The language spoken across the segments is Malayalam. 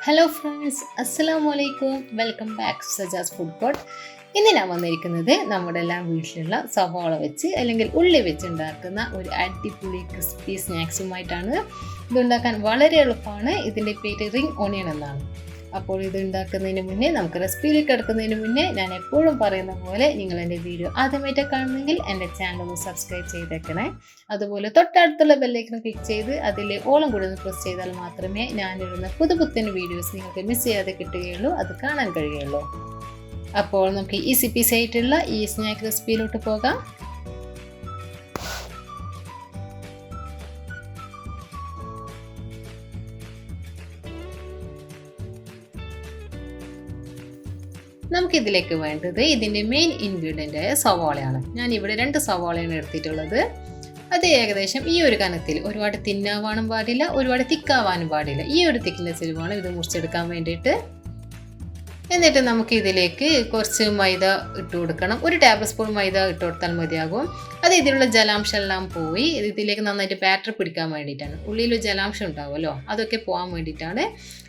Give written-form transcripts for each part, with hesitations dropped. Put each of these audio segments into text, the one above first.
ഹലോ ഫ്രണ്ട്സ്, അസ്സലാമു അലൈക്കും. Welcome back to Sajas food court. ഇന്ന് ഞാൻ വന്നിരിക്കുന്നത് നമ്മുടെ എല്ലാം വീട്ടിലുള്ള സവാള വെച്ച് അല്ലെങ്കിൽ ഉള്ളി വെച്ച് ഉണ്ടാക്കുന്ന ഒരു അടിപൊളി ക്രിസ്പി സ്നാക്സുമായിട്ടാണ്. ഇതുണ്ടാക്കാൻ വളരെ എളുപ്പമാണ്. ഇതിൻ്റെ പേര് റിംഗ് ഓണിയൻ എന്നാണ്. അപ്പോൾ ഇത് ഉണ്ടാക്കുന്നതിന് മുന്നേ, നമുക്ക് റെസിപ്പിയിലേക്ക് കിടക്കുന്നതിന് മുന്നേ ഞാൻ എപ്പോഴും പറയുന്ന പോലെ നിങ്ങൾ എൻ്റെ വീഡിയോ ആദ്യമായിട്ട് കാണുന്നെങ്കിൽ എൻ്റെ ചാനൽ ഒന്ന് സബ്സ്ക്രൈബ് ചെയ്തേക്കണേ. അതുപോലെ തൊട്ടടുത്തുള്ള ബെല്ലൈക്കൺ ക്ലിക്ക് ചെയ്ത് അതിൽ ഓളം കൂടി ഒന്ന് പ്രസ് ചെയ്താൽ മാത്രമേ ഞാനിടുന്ന പുതുപുത്തൻ വീഡിയോസ് നിങ്ങൾക്ക് മിസ് ചെയ്യാതെ കിട്ടുകയുള്ളൂ, അത് കാണാൻ കഴിയുള്ളൂ. അപ്പോൾ നമുക്ക് ഈസി പീസ് ആയിട്ടുള്ള ഈ സ്നാക്ക് റെസിപ്പിയിലോട്ട് പോകാം. നമുക്കിതിലേക്ക് വേണ്ടത് ഇതിൻ്റെ മെയിൻ ഇൻഗ്രീഡിയൻ്റായ സവാളയാണ്. ഞാൻ ഇവിടെ 2 സവാളയാണ് എടുത്തിട്ടുള്ളത്. അത് ഏകദേശം ഈ ഒരു കനത്തിൽ, ഒരുപാട് തിന്നാവാനും പാടില്ല, ഒരുപാട് തിക്കാവാനും പാടില്ല. ഈ ഒരു തിക്നെസ്സിൽ വേണം ഇത് മുറിച്ചെടുക്കാൻ വേണ്ടിയിട്ട്. എന്നിട്ട് നമുക്ക് ഇതിലേക്ക് കുറച്ച് മൈദ ഇട്ട് കൊടുക്കണം. 1 ടേബിൾ സ്പൂൺ മൈദ ഇട്ട് കൊടുത്താൽ മതിയാകും. അത് ഇതിലുള്ള ജലാംശം എല്ലാം പോയി ഇതിലേക്ക് നന്നായിട്ട് ബാറ്റർ പിടിക്കാൻ വേണ്ടിയിട്ടാണ്. ഉള്ളിൽ ജലാംശം ഉണ്ടാവുമല്ലോ, അതൊക്കെ പോകാൻ വേണ്ടിയിട്ടാണ്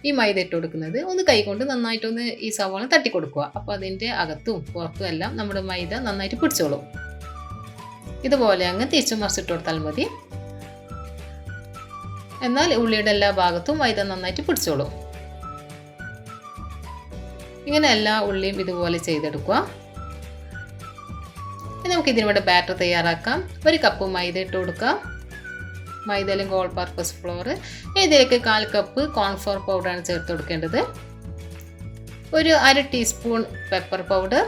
ഈ മൈദ ഇട്ട് കൊടുക്കുന്നത്. ഒന്ന് കൈകൊണ്ട് നന്നായിട്ടൊന്ന് ഈ സവാള തട്ടി കൊടുക്കുക. അപ്പോൾ അതിൻ്റെ അകത്തും പുറത്തും എല്ലാം നമ്മുടെ മൈദ നന്നായിട്ട് പിടിച്ചോളും. ഇതുപോലെ അങ്ങ് തിരിച്ചു മറിച്ചിട്ട് കൊടുത്താൽ മതി. എന്നാൽ ഉള്ളിയുടെ എല്ലാ ഭാഗത്തും മൈദ നന്നായിട്ട് പിടിച്ചോളും. ഇങ്ങനെ എല്ലാ ഉള്ളിയും ഇതുപോലെ ചെയ്തെടുക്കുക. നമുക്ക് ഇതിനിവിടെ ബാറ്റർ തയ്യാറാക്കാം. 1 കപ്പ് മൈദ ഇട്ട് കൊടുക്കാം. മൈദ അല്ലെങ്കിൽ ഓൾ പർപ്പസ് ഫ്ലോർ. ഇതിലേക്ക് 1/4 കപ്പ് കോൺഫ്ലോർ പൗഡറാണ് ചേർത്ത് കൊടുക്കേണ്ടത്. ഒരു 1/2 ടീസ്പൂൺ പെപ്പർ പൗഡർ,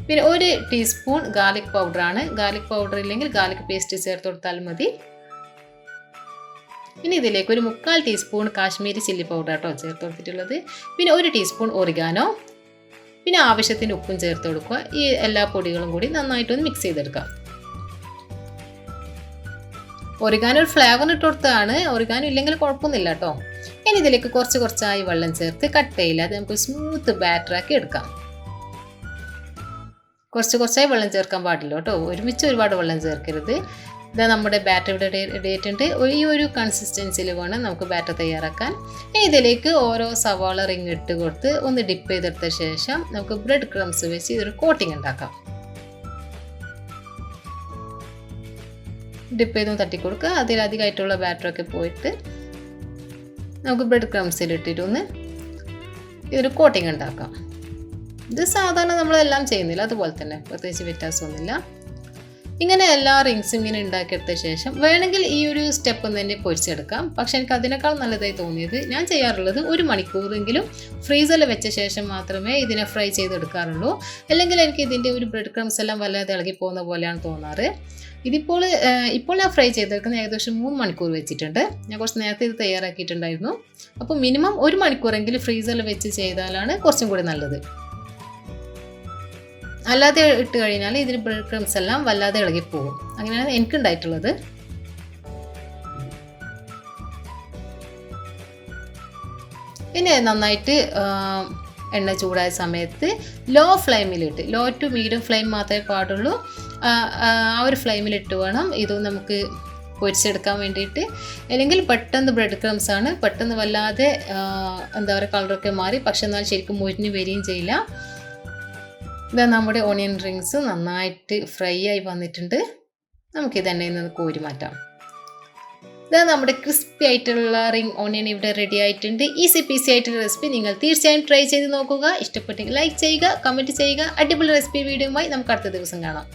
പിന്നെ 1 ടീസ്പൂൺ ഗാർലിക് പൗഡറാണ്. ഗാർലിക് പൗഡർ ഇല്ലെങ്കിൽ ഗാർലിക് പേസ്റ്റ് ചേർത്ത് കൊടുത്താൽ മതി. ഇനി ഇതിലേക്ക് ഒരു 3/4 ടീസ്പൂൺ കാശ്മീരി ചില്ലി പൗഡർ കേട്ടോ ചേർത്ത് കൊടുത്തിട്ടുള്ളത്. പിന്നെ 1 ടീസ്പൂൺ ഒറിഗാനോ, പിന്നെ ആവശ്യത്തിന് ഉപ്പും ചേർത്ത് കൊടുക്കുക. ഈ എല്ലാ പൊടികളും കൂടി നന്നായിട്ടൊന്ന് മിക്സ് ചെയ്തെടുക്കാം. ഒറിഗാനോ ഒരു ഫ്ലേവറിന് ഇട്ട് കൊടുത്തതാണ്. ഒറിഗാനോ ഇല്ലെങ്കിൽ കുഴപ്പമൊന്നുമില്ല കേട്ടോ. ഇനി ഇതിലേക്ക് കുറച്ചായി വെള്ളം ചേർത്ത് കട്ടയില്ലാതെ നമുക്ക് സ്മൂത്ത് ബാറ്ററാക്കി എടുക്കാം. കുറച്ചായി വെള്ളം ചേർക്കാൻ പാടില്ല കേട്ടോ. ഒരുമിച്ച് ഒരുപാട് വെള്ളം ചേർക്കരുത്. ഇതാ നമ്മുടെ ബാറ്റർ ഇവിടെ റെഡി ആയിട്ടുണ്ട്. ഈ ഒരു കൺസിസ്റ്റൻസിയിൽ വേണം നമുക്ക് ബാറ്റർ തയ്യാറാക്കാൻ. ഇതിലേക്ക് ഓരോ സവാള റിങ് ഇട്ട് കൊടുത്ത് ഒന്ന് ഡിപ്പ് ചെയ്തെടുത്ത ശേഷം നമുക്ക് ബ്രെഡ് ക്രംസ് വെച്ച് ഇതൊരു കോട്ടിങ് ഉണ്ടാക്കാം. ഡിപ്പ് ചെയ്തൊന്ന് തട്ടി കൊടുക്കുക. അതിലധികമായിട്ടുള്ള ബാറ്ററൊക്കെ പോയിട്ട് നമുക്ക് ബ്രെഡ് ക്രംസിലിട്ടിട്ട് ഒന്ന് ഇതൊരു കോട്ടിങ് ഉണ്ടാക്കാം. ഇത് സാധാരണ നമ്മളെല്ലാം ചെയ്യുന്നില്ല, അതുപോലെ തന്നെ പ്രത്യേകിച്ച് വ്യത്യാസമൊന്നുമില്ല. ഇങ്ങനെ എല്ലാ റിങ്സും ഇങ്ങനെ ഉണ്ടാക്കിയെടുത്ത ശേഷം വേണമെങ്കിൽ ഈ ഒരു സ്റ്റെപ്പ് തന്നെ പൊരിച്ചെടുക്കാം. പക്ഷെ എനിക്ക് അതിനേക്കാൾ നല്ലതായി തോന്നിയത്, ഞാൻ ചെയ്യാറുള്ളത് 1 മണിക്കൂറെങ്കിലും ഫ്രീസറിൽ വെച്ച ശേഷം മാത്രമേ ഇതിനെ ഫ്രൈ ചെയ്തെടുക്കാറുള്ളൂ. അല്ലെങ്കിൽ എനിക്ക് ഇതിൻ്റെ ഒരു ബ്രെഡ് ക്രംസ് എല്ലാം വല്ലാതെ ഇളകി പോകുന്ന പോലെയാണ് തോന്നാറ്. ഇപ്പോൾ ഞാൻ ഫ്രൈ ചെയ്തെടുക്കുന്നത് ഏകദേശം 3 മണിക്കൂർ വെച്ചിട്ടുണ്ട്. ഞാൻ കുറച്ച് നേരത്തെ ഇത് തയ്യാറാക്കിയിട്ടുണ്ടായിരുന്നു. അപ്പോൾ മിനിമം 1 മണിക്കൂറെങ്കിലും ഫ്രീസറിൽ വെച്ച് ചെയ്താലാണ് കുറച്ചും കൂടി നല്ലത്. അല്ലാതെ ഇട്ട് കഴിഞ്ഞാൽ ഇതിന് ബ്രെഡ് ക്രംസ് എല്ലാം വല്ലാതെ ഇളകിപ്പോകും. അങ്ങനെയാണ് എനിക്കുണ്ടായിട്ടുള്ളത്. പിന്നെ നന്നായിട്ട് എണ്ണ ചൂടായ സമയത്ത് ലോ ടു മീഡിയം ഫ്ലെയിം മാത്രമേ പാടുള്ളൂ. ആ ഒരു ഫ്ലെയിമിലിട്ട് വേണം ഇത് നമുക്ക് പൊരിച്ചെടുക്കാൻ വേണ്ടിയിട്ട്. അല്ലെങ്കിൽ പെട്ടെന്ന് ബ്രെഡ് ക്രംസ് ആണ്, പെട്ടെന്ന് വല്ലാതെ എന്താ പറയുക, കളറൊക്കെ മാറി, പക്ഷെ എന്നാൽ ശരിക്കും മുരിഞ്ഞ് വരികയും ചെയ്യില്ല. ഇതാ നമ്മുടെ ഓണിയൻ റിങ്സ് നന്നായിട്ട് ഫ്രൈ ആയി വന്നിട്ടുണ്ട്. നമുക്കിത് എണ്ണയിൽ നിന്ന് കോരി മാറ്റാം. ഇതാ നമ്മുടെ ക്രിസ്പി ആയിട്ടുള്ള റിംഗ് ഓണിയൻ ഇവിടെ റെഡി ആയിട്ടുണ്ട്. ഈസി പീസി ആയിട്ടുള്ള റെസിപ്പി നിങ്ങൾ തീർച്ചയായും ട്രൈ ചെയ്ത് നോക്കുക. ഇഷ്ടപ്പെട്ടെങ്കിൽ ലൈക്ക് ചെയ്യുക, കമൻറ്റ് ചെയ്യുക. അടിപൊളി റെസിപ്പി വീഡിയോയുമായി നമുക്ക് അടുത്ത ദിവസം കാണാം.